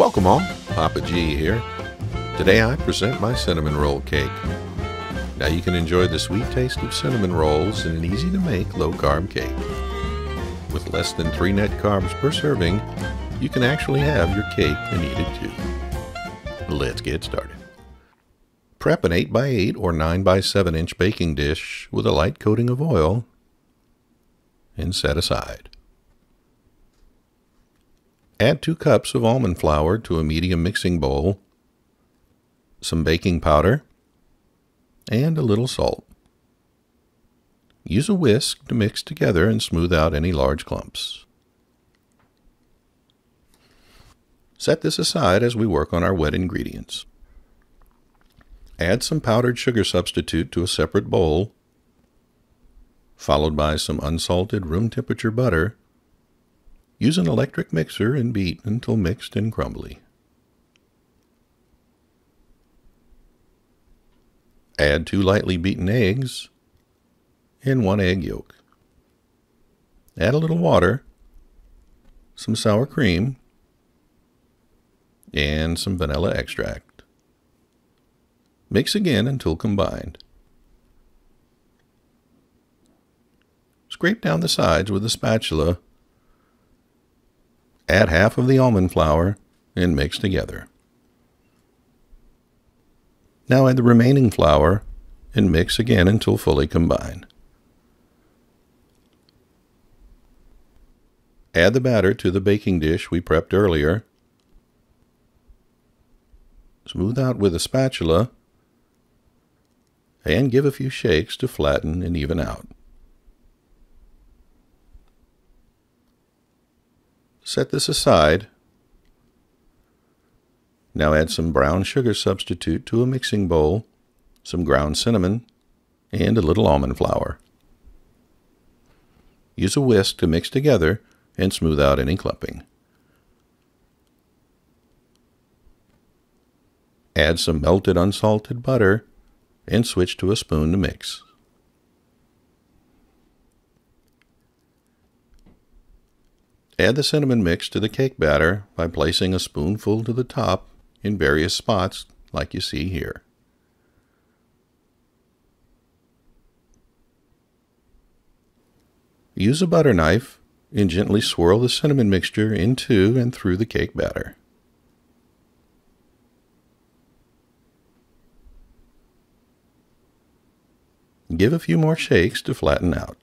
Welcome all, Papa G here. Today I present my cinnamon roll cake. Now you can enjoy the sweet taste of cinnamon rolls in an easy to make low carb cake. With less than 3 net carbs per serving, you can actually have your cake and eat it too. Let's get started. Prep an 8x8 or 9x7 inch baking dish with a light coating of oil and set aside. Add 2 cups of almond flour to a medium mixing bowl, some baking powder, and a little salt. Use a whisk to mix together and smooth out any large clumps. Set this aside as we work on our wet ingredients. Add some powdered sugar substitute to a separate bowl, followed by some unsalted room temperature butter. Use an electric mixer and beat until mixed and crumbly. Add 2 lightly beaten eggs and 1 egg yolk. Add a little water, some sour cream, and some vanilla extract. Mix again until combined. Scrape down the sides with a spatula. Add half of the almond flour and mix together. Now add the remaining flour and mix again until fully combined. Add the batter to the baking dish we prepped earlier. Smooth out with a spatula and give a few shakes to flatten and even out. Set this aside. Now add some brown sugar substitute to a mixing bowl, some ground cinnamon, and a little almond flour. Use a whisk to mix together and smooth out any clumping. Add some melted unsalted butter and switch to a spoon to mix. Add the cinnamon mix to the cake batter by placing a spoonful to the top in various spots like you see here. Use a butter knife and gently swirl the cinnamon mixture into and through the cake batter. Give a few more shakes to flatten out.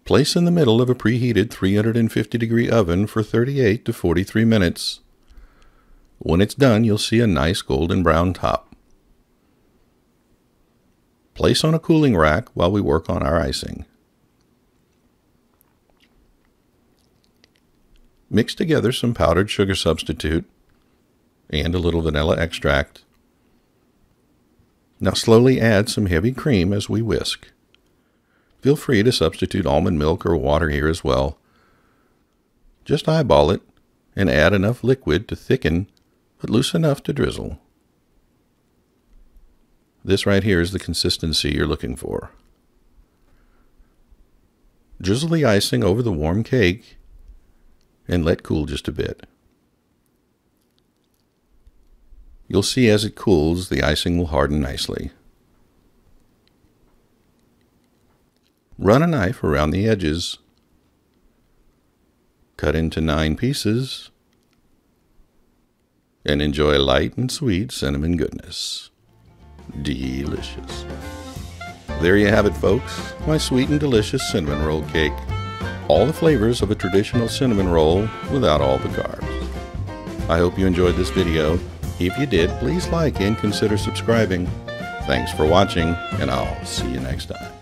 Place in the middle of a preheated 350-degree oven for 38 to 43 minutes. When it's done, you'll see a nice golden brown top. Place on a cooling rack while we work on our icing. Mix together some powdered sugar substitute and a little vanilla extract. Now slowly add some heavy cream as we whisk. Feel free to substitute almond milk or water here as well. Just eyeball it and add enough liquid to thicken, but loose enough to drizzle. This right here is the consistency you're looking for. Drizzle the icing over the warm cake and let cool just a bit. You'll see as it cools, the icing will harden nicely. Run a knife around the edges. Cut into 9 pieces. And enjoy light and sweet cinnamon goodness. Delicious. There you have it, folks. My sweet and delicious cinnamon roll cake. All the flavors of a traditional cinnamon roll without all the carbs. I hope you enjoyed this video. If you did, please like and consider subscribing. Thanks for watching, and I'll see you next time.